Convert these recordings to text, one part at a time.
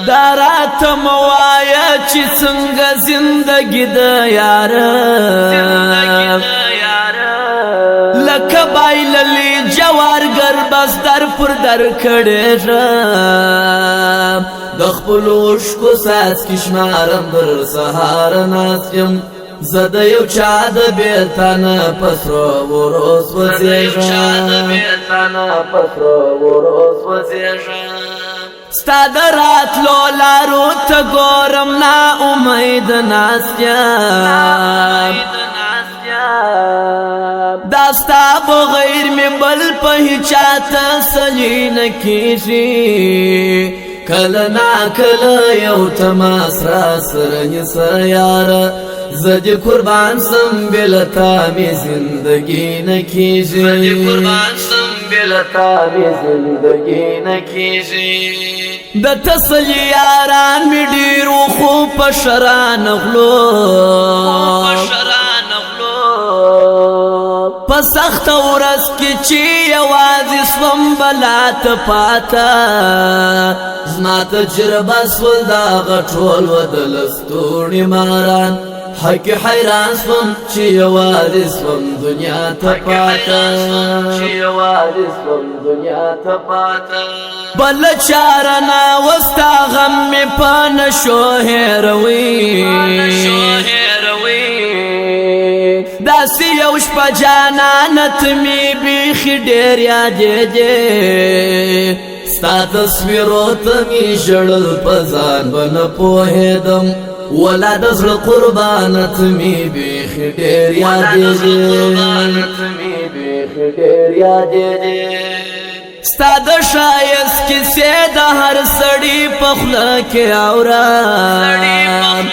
دارات موایا چی څنګه زندگی د یار لکه بایللی جوارګر بس در پر در کړه د خپل عشق ساز کشمارم در سهار ناسیم زد یو چا د بیرتانه پسرو وروز وزیږم ستا د راتلو لارو ته ګورم نا امید ناستیم دا ستا بغیر می بل په هیچا تسلي نه کیږي کله نا کله یو تماس را سره نیسه یاره زدی قربان سم بلتا می زندگی نه کیږي د تسلی یاران می ډیرو خو په شران غلو په سخت ورځ کې چې یوازې سوم بلا ته پاته زما تجربه سول دا غټول ودل ستوري ماران حق حیران سوم چې یوازې سوم دنیا ته پاته بل چارنا وستا غم می په نشو هېروي داسې یو شپه جانانت می بیخي ډېر یادېدې ستا تصویرو ته می ژړل په ځان به نه پوهېدم ولا د زړه قربانت می بیخي ډېر یادېدې ستا د ښایست کیسې د هر سړي په خوله کې اورم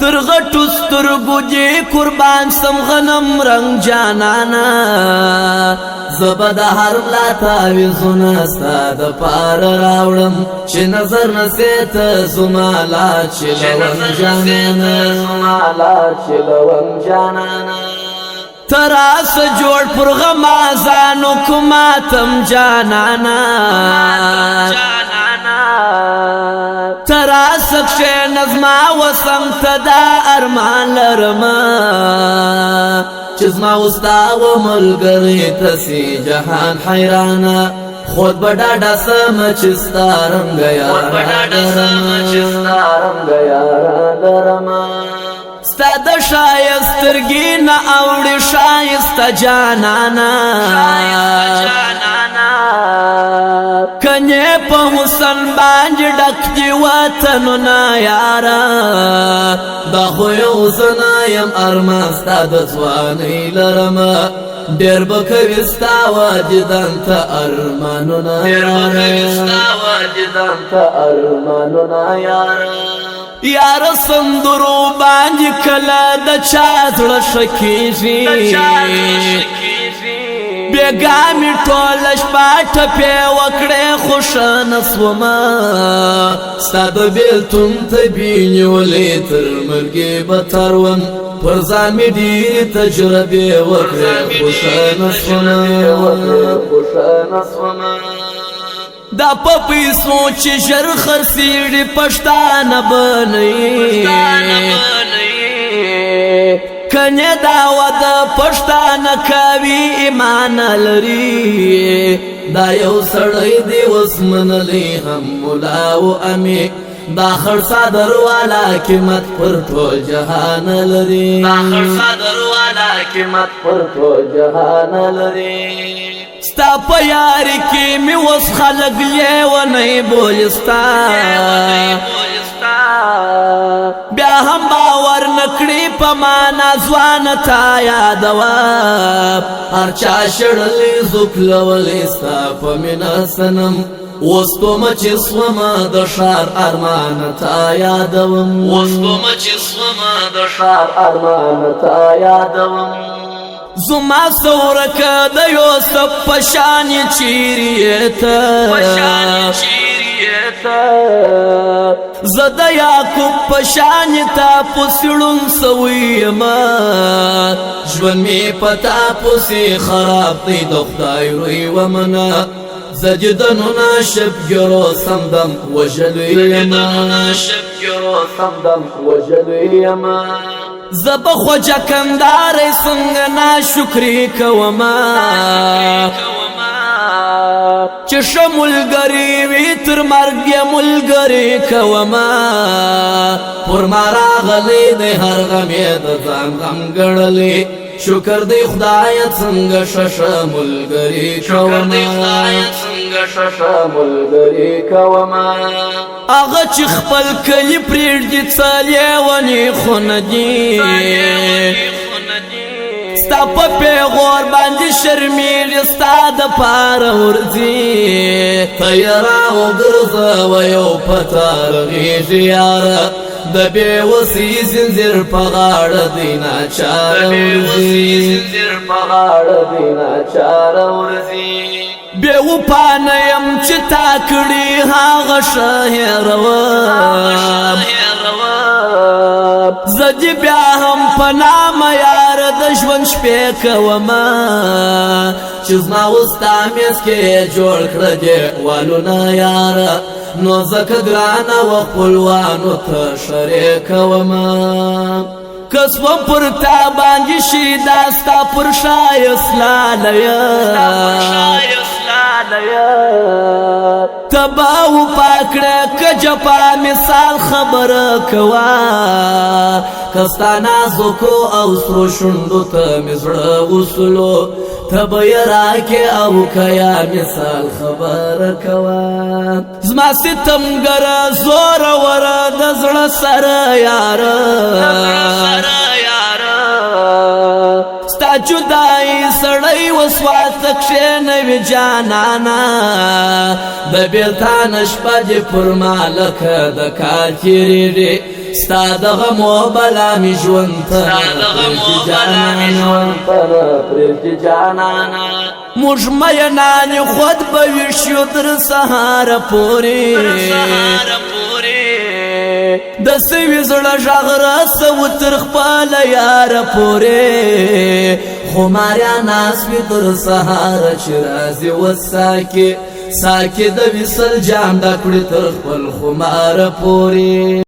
تر غټو سترګو دې قربان سم غنم رنگ جانانا زه به د هر ملا تعویضونه ستا دپاره راوړم چې نظر نه سې ته زما لا چلوم جانانا تراس جوړ پر غمازانو کوماتم جانانا تراس کښې نظما وسم ته دا ارمان لرمه چې زما وستا و ملګري ته سي جهان حیرانه خود به ډاډه سمه چې ستا رنګه یاره ستا د ښایست سترګې نه اوړي ښایسته جانانا کنې په حسن باندې ډک دي وطنونه یاره دا خو یو زه نه یم ارمان ستا د ځوانۍ لرمه ډېر به کوي ستا واجدان ته ارمانونه یار سندرو باندې کله د چا زړه ښه کېږي بېګا مې ټوله شپه ټپې وکړې خو ښه نه سومه ستا د بېلتون طبي نیولې تر مرګې به تر وم پر ځان مې ډېرې تجربې وکړې خو ښه نه سومه دا په پیسو چې ژر خرڅېږي پښتانه به نه کنې دا وده پښتانه کوي ایمان لري دا یو سړی دی اوس منلی هم ملا و امي دا خړ صدر والا قیمت پر ټول جهان لري ستا په یاري کې مې اوس خلک لیونی بولستا بیا هم باور نکړي په ما ناځوانه تا یادوه هر چا شړلې زوکلولې ستا په مینه صنم اوس کومه چې سومه د ښار ارمانه تا یادوم زما سورکه د یوسف پشان چیرې ته زه د یعقوب پشان تا پسړون سوی یما ژوند مې پتا پسې خراب دی د خدای روی ومنه زجدننا شبگرو سمدم وجلوی یما زبخو جکندار سنگنا شکری کوما چش ملگری وی تر مرگ ملگری کوما پر مارا غلی دی هر غمی دزان غم گڑلی شکر دی خدایت سنگ شش ملگری کوما آغا چی خپل کلی پریڑ دی څلیونی خوندی ستا پا پیغور باندی شرمیلی ستا دا پار ورزی تیراو گرزا و یو پتار غیجی یارا دا بے وسی زنزیر پا غاڑ دینا چار ورزی بے و پانیم چی تاکڑی هاغ شاہروام زدی بیا هم پنام یار دشون شپی کوما چیز ما وستامیز که جوڑ کرده والونا یار نو زکا گرانا و خپلوانو تا شریکوما کسوم پر تابانجی شیداستا پر شایس لالیا تباو پاکڑا کجپا مثال خبر کوا کستانا زکو او سرو شندو تا مزر غسلو تبای راکی او کیا مثال خبر کوا زما ستم گر زور ور دزر سر یار ستا جدائی سڑی وسوات کشنوی جانانا د بیلتان شپا جی پرمالک دکا تیری دی ستا دغمو بلا می جونتا پریجی جانانا مجمینانی خود بویشیو در سهار پوری د سوي زړه ژغ رسو تر خپل یار پورې خماریا ناس وي تر سهار چې راځي وساکي د وصل جام د کړي تر خپل خمار پورې